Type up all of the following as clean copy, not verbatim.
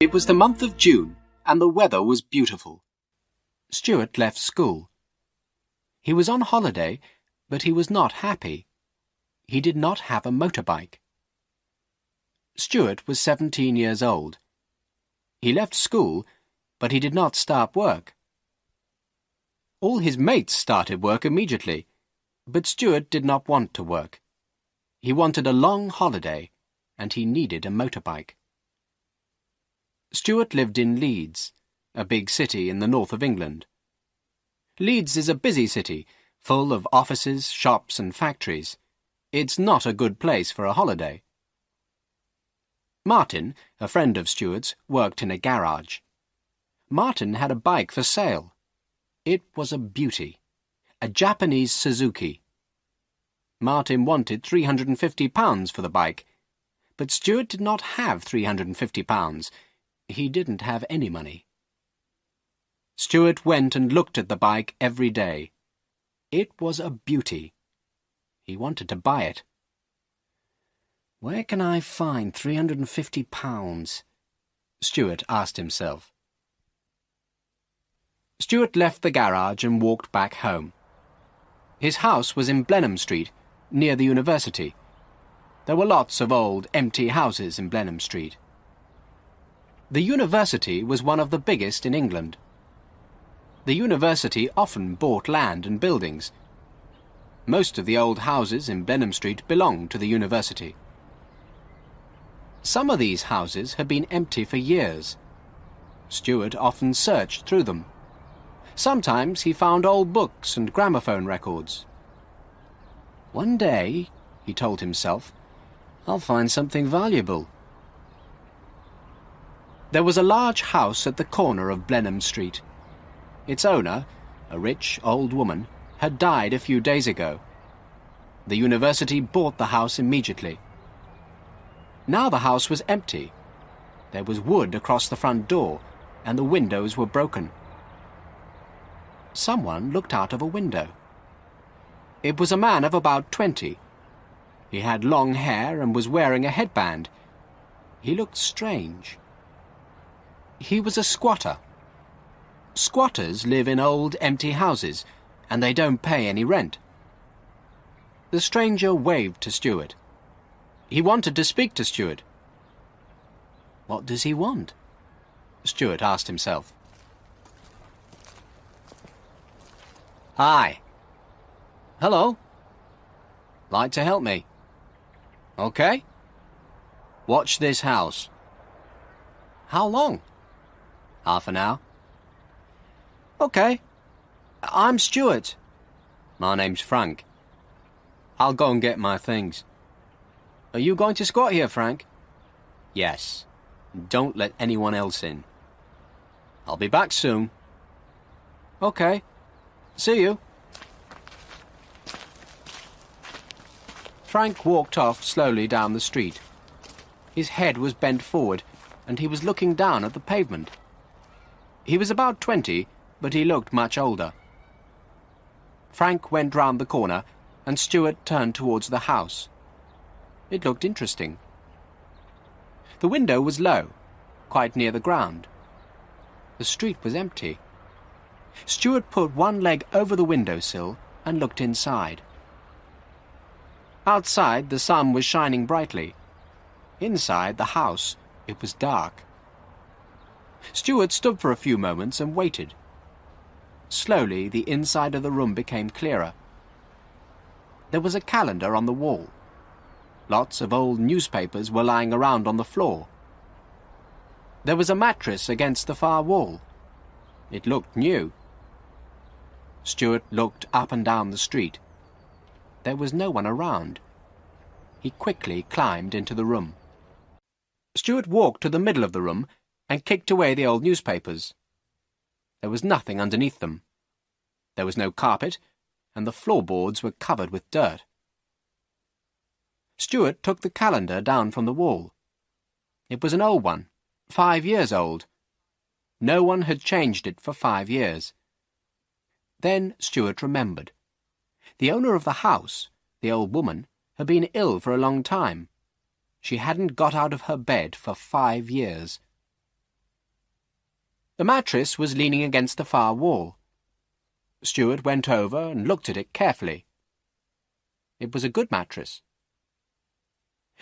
It was the month of June, and the weather was beautiful. Stuart left school. He was on holiday, but he was not happy. He did not have a motorbike. Stuart was 17 years old. He left school, but he did not start work. All his mates started work immediately, but Stuart did not want to work. He wanted a long holiday, and he needed a motorbike. Stuart lived in Leeds, a big city in the north of England. Leeds is a busy city, full of offices, shops and factories. It's not a good place for a holiday. Martin, a friend of Stuart's, worked in a garage. Martin had a bike for sale. It was a beauty, a Japanese Suzuki. Martin wanted £350 for the bike, but Stuart did not have £350. He didn't have any money. Stuart went and looked at the bike every day. It was a beauty. He wanted to buy it. Where can I find £350? Stuart asked himself. Stuart left the garage and walked back home. His house was in Blenheim Street, near the university. There were lots of old, empty houses in Blenheim Street. The university was one of the biggest in England. The university often bought land and buildings. Most of the old houses in Blenheim Street belonged to the university. Some of these houses had been empty for years. Stuart often searched through them. Sometimes he found old books and gramophone records. One day, he told himself, I'll find something valuable. There was a large house at the corner of Blenheim Street. Its owner, a rich old woman, had died a few days ago. The university bought the house immediately. Now the house was empty. There was wood across the front door, and the windows were broken. Someone looked out of a window. It was a man of about 20. He had long hair and was wearing a headband. He looked strange. He was a squatter. Squatters live in old, empty houses, and they don't pay any rent. The stranger waved to Stuart. He wanted to speak to Stuart. What does he want? Stuart asked himself. Hi. Hello. Like to help me? Okay. Watch this house. How long? Half an hour. Okay. I'm Stuart. My name's Frank. I'll go and get my things. Are you going to squat here, Frank? Yes. Don't let anyone else in. I'll be back soon. Okay. See you. Frank walked off slowly down the street. His head was bent forward, and he was looking down at the pavement. He was about 20, but he looked much older. Frank went round the corner, and Stuart turned towards the house. It looked interesting. The window was low, quite near the ground. The street was empty. Stuart put one leg over the windowsill and looked inside. Outside, the sun was shining brightly. Inside the house, it was dark. Stuart stood for a few moments and waited. Slowly, the inside of the room became clearer. There was a calendar on the wall. Lots of old newspapers were lying around on the floor. There was a mattress against the far wall. It looked new. Stuart looked up and down the street. There was no one around. He quickly climbed into the room. Stuart walked to the middle of the room and kicked away the old newspapers. There was nothing underneath them. There was no carpet, and the floorboards were covered with dirt. Stuart took the calendar down from the wall. It was an old one, 5 years old. No one had changed it for 5 years. Then Stuart remembered. The owner of the house, the old woman, had been ill for a long time. She hadn't got out of her bed for 5 years. The mattress was leaning against the far wall. Stuart went over and looked at it carefully. It was a good mattress.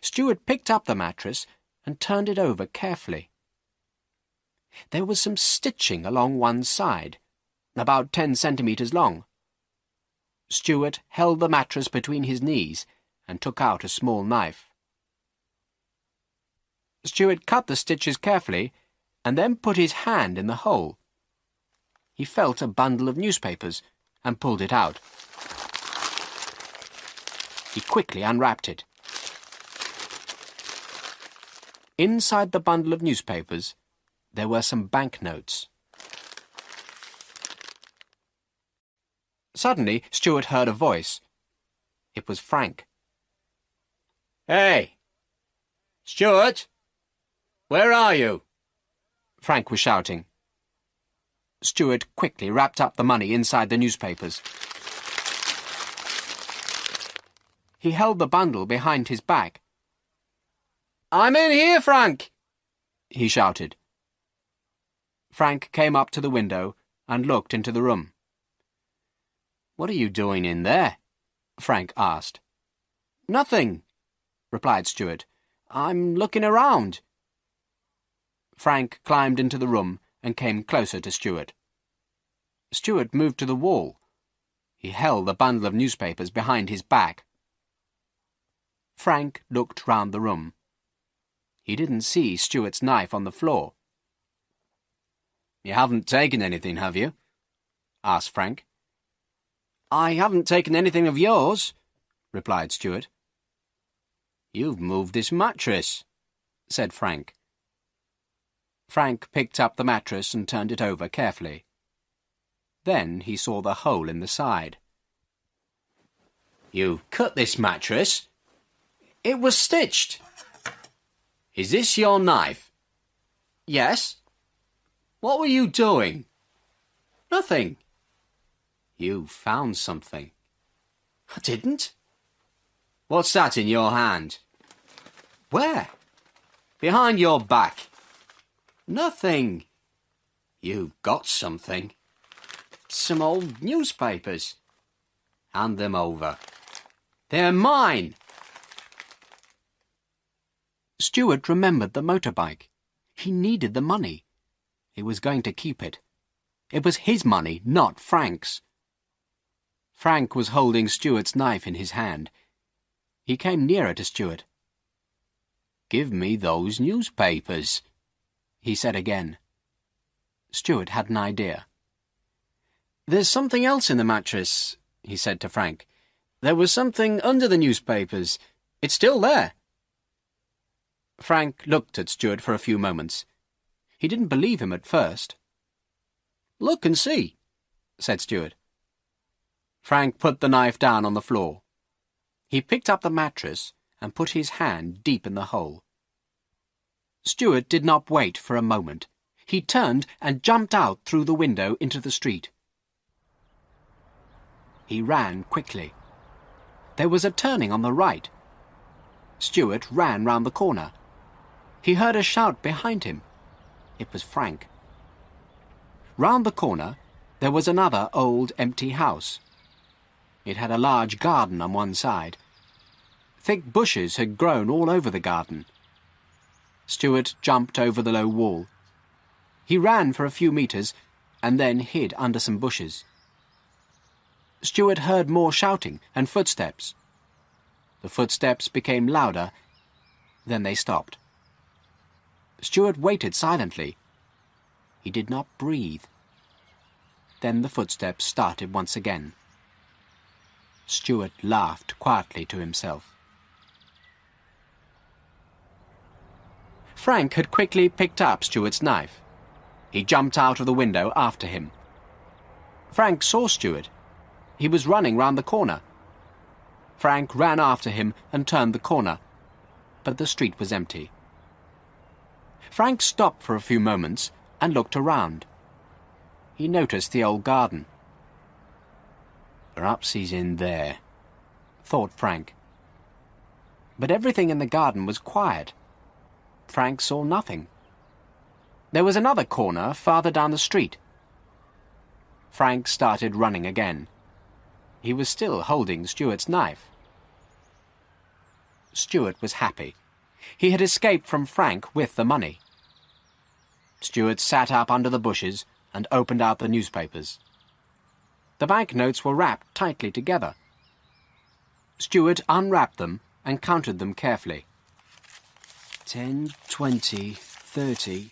Stuart picked up the mattress and turned it over carefully. There was some stitching along one side, about 10 centimetres long. Stuart held the mattress between his knees and took out a small knife. Stuart cut the stitches carefully and then put his hand in the hole. He felt a bundle of newspapers and pulled it out. He quickly unwrapped it. Inside the bundle of newspapers, there were some banknotes. Suddenly, Stuart heard a voice. It was Frank. "Hey! Stuart! Where are you?" Frank was shouting. Stuart quickly wrapped up the money inside the newspapers. He held the bundle behind his back. "I'm in here, Frank!" he shouted. Frank came up to the window and looked into the room. "What are you doing in there?" Frank asked. "Nothing," replied Stuart. "I'm looking around." Frank climbed into the room and came closer to Stuart. Stuart moved to the wall. He held the bundle of newspapers behind his back. Frank looked round the room. He didn't see Stuart's knife on the floor. "You haven't taken anything, have you?" asked Frank. "I haven't taken anything of yours," replied Stuart. "You've moved this mattress," said Frank. Frank picked up the mattress and turned it over carefully. Then he saw the hole in the side. "You cut this mattress?" "It was stitched." "Is this your knife?" "Yes." "What were you doing?" "Nothing." "You found something." "I didn't." "What's that in your hand?" "Where?" "Behind your back." "Nothing." "You got something." "Some old newspapers." "Hand them over." "They're mine." Stuart remembered the motorbike. He needed the money. He was going to keep it. It was his money, not Frank's. Frank was holding Stuart's knife in his hand. He came nearer to Stuart. "Give me those newspapers," he said again. Stuart had an idea. "There's something else in the mattress," he said to Frank. "There was something under the newspapers. It's still there." Frank looked at Stuart for a few moments. He didn't believe him at first. "Look and see," said Stuart. Frank put the knife down on the floor. He picked up the mattress and put his hand deep in the hole. Stuart did not wait for a moment. He turned and jumped out through the window into the street. He ran quickly. There was a turning on the right. Stuart ran round the corner. He heard a shout behind him. It was Frank. Round the corner, there was another old empty house. It had a large garden on one side. Thick bushes had grown all over the garden. Stuart jumped over the low wall. He ran for a few metres and then hid under some bushes. Stuart heard more shouting and footsteps. The footsteps became louder, then they stopped. Stuart waited silently. He did not breathe. Then the footsteps started once again. Stuart laughed quietly to himself. Frank had quickly picked up Stuart's knife. He jumped out of the window after him. Frank saw Stuart. He was running round the corner. Frank ran after him and turned the corner, but the street was empty. Frank stopped for a few moments and looked around. He noticed the old garden. "Perhaps he's in there," thought Frank. But everything in the garden was quiet. Frank saw nothing. There was another corner farther down the street. Frank started running again. He was still holding Stuart's knife. Stuart was happy. He had escaped from Frank with the money. Stuart sat up under the bushes and opened out the newspapers. The banknotes were wrapped tightly together. Stuart unwrapped them and counted them carefully. 10, 20, 30...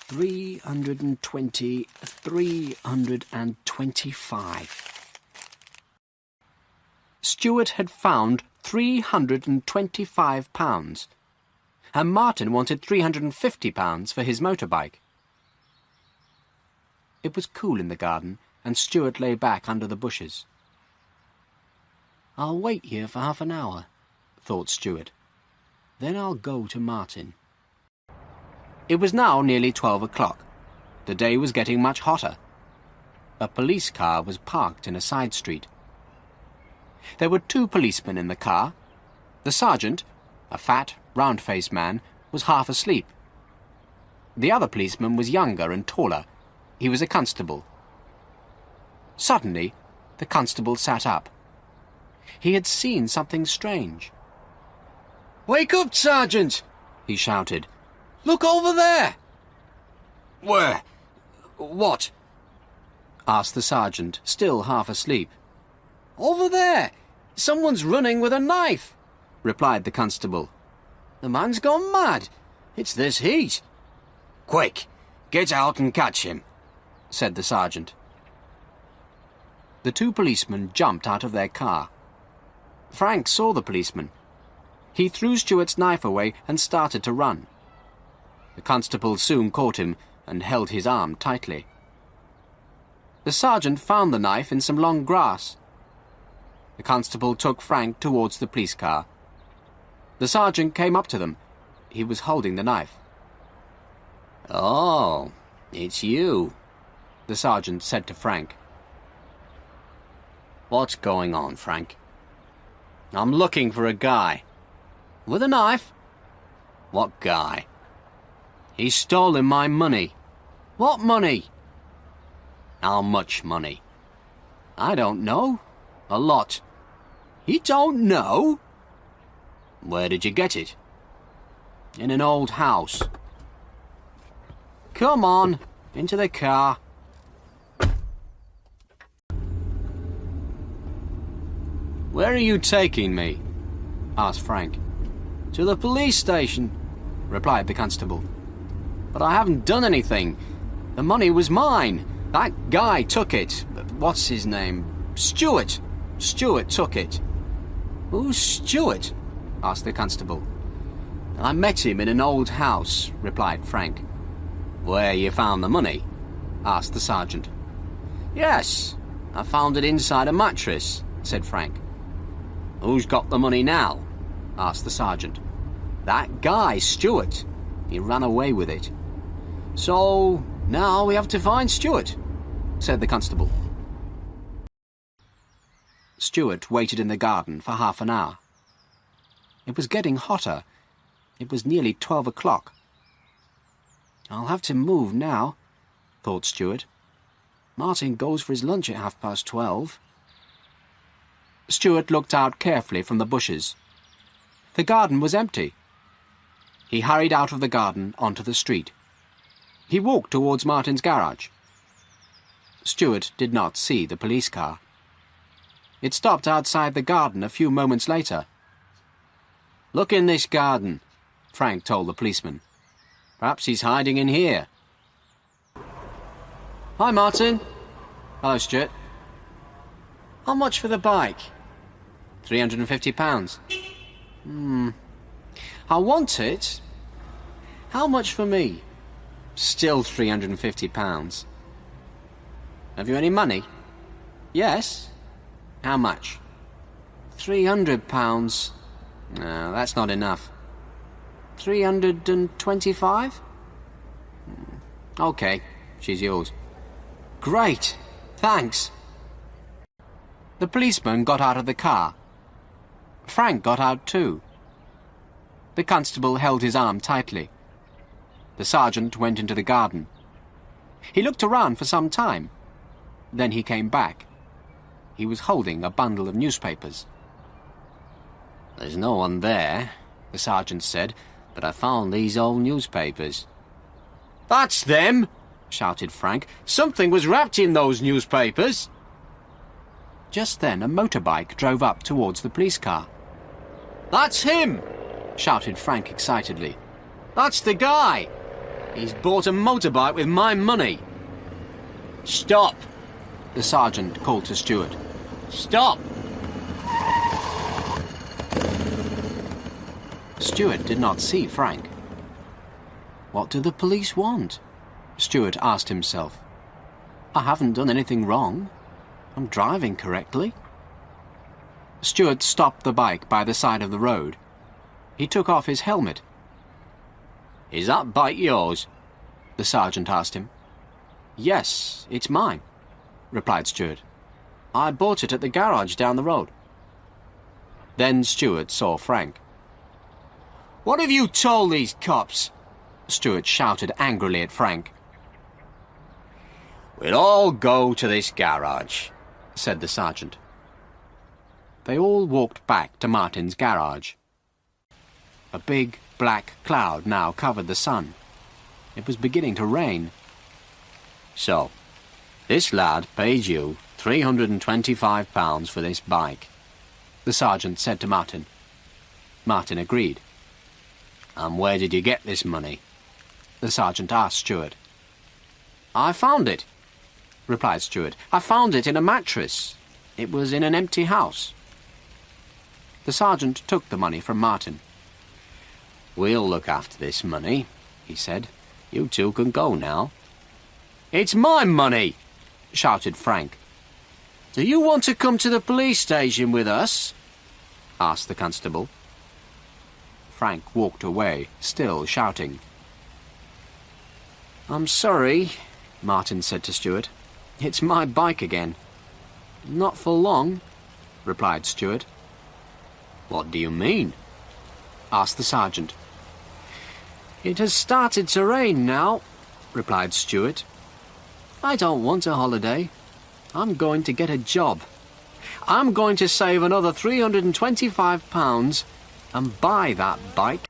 320, 325. Stuart had found £325, and Martin wanted £350 for his motorbike. It was cool in the garden, and Stuart lay back under the bushes. "I'll wait here for half an hour," thought Stuart. "Then I'll go to Martin." It was now nearly 12 o'clock. The day was getting much hotter. A police car was parked in a side street. There were 2 policemen in the car. The sergeant, a fat, round-faced man, was half asleep. The other policeman was younger and taller. He was a constable. Suddenly, the constable sat up. He had seen something strange. "Wake up, Sergeant!" he shouted. "Look over there!" "Where? What?" asked the sergeant, still half asleep. "Over there! Someone's running with a knife," replied the constable. "The man's gone mad. It's this heat." "Quick, get out and catch him," said the sergeant. The 2 policemen jumped out of their car. Frank saw the policeman. He threw Stuart's knife away and started to run. The constable soon caught him and held his arm tightly. The sergeant found the knife in some long grass. The constable took Frank towards the police car. The sergeant came up to them. He was holding the knife. "Oh, it's you," the sergeant said to Frank. "What's going on, Frank?" "I'm looking for a guy." "With a knife?" "What guy?" "He's stolen my money." "What money?" "How much money?" "I don't know. A lot." "You don't know?" "Where did you get it?" "In an old house." "Come on, into the car." "Where are you taking me?" asked Frank. "To the police station," replied the constable. "But I haven't done anything. The money was mine. That guy took it. What's his name? Stuart. Stuart took it." "Who's Stuart?" asked the constable. "I met him in an old house," replied Frank. "Where you found the money?" asked the sergeant. "Yes, I found it inside a mattress," said Frank. "Who's got the money now?" asked the sergeant. "That guy, Stuart. He ran away with it." "So now we have to find Stuart," said the constable. Stuart waited in the garden for half an hour. It was getting hotter. It was nearly 12 o'clock. "I'll have to move now," thought Stuart. "Martin goes for his lunch at 12:30. Stuart looked out carefully from the bushes. The garden was empty. He hurried out of the garden onto the street. He walked towards Martin's garage. Stuart did not see the police car. It stopped outside the garden a few moments later. "Look in this garden," Frank told the policeman. "Perhaps he's hiding in here." "Hi, Martin." "Hello, Stuart." "How much for the bike?" £350. "I want it." "How much for me?" "Still £350. "Have you any money?" "Yes." "How much?" £300. No, that's not enough. 325? OK, she's yours. "Great, thanks." The policeman got out of the car. Frank got out too. The constable held his arm tightly. The sergeant went into the garden. He looked around for some time. Then he came back. He was holding a bundle of newspapers. "There's no one there," the sergeant said, "but I found these old newspapers." "That's them!" shouted Frank. "Something was wrapped in those newspapers." Just then a motorbike drove up towards the police car. "That's him!" shouted Frank excitedly. "That's the guy! He's bought a motorbike with my money." "Stop!" the sergeant called to Stuart. "Stop!" Stuart did not see Frank. What do the police want? Stuart asked himself. I haven't done anything wrong. I'm driving correctly. Stuart stopped the bike by the side of the road. He took off his helmet. "Is that bike yours?" the sergeant asked him. "Yes, it's mine," replied Stuart. "I bought it at the garage down the road." Then Stuart saw Frank. "What have you told these cops?" Stuart shouted angrily at Frank. "We'll all go to this garage," said the sergeant. They all walked back to Martin's garage. A big black cloud now covered the sun. It was beginning to rain. "So, this lad paid you £325 for this bike," the sergeant said to Martin. Martin agreed. "And where did you get this money?" the sergeant asked Stuart. "I found it," replied Stuart. "I found it in a mattress. It was in an empty house." The sergeant took the money from Martin. "We'll look after this money," he said. "You two can go now." "It's my money!" shouted Frank. "Do you want to come to the police station with us?" asked the constable. Frank walked away, still shouting. "I'm sorry," Martin said to Stuart. "It's my bike again." "Not for long," replied Stuart. "What do you mean?" asked the sergeant. "It has started to rain now," replied Stuart. "I don't want a holiday. I'm going to get a job. I'm going to save another £325 and buy that bike."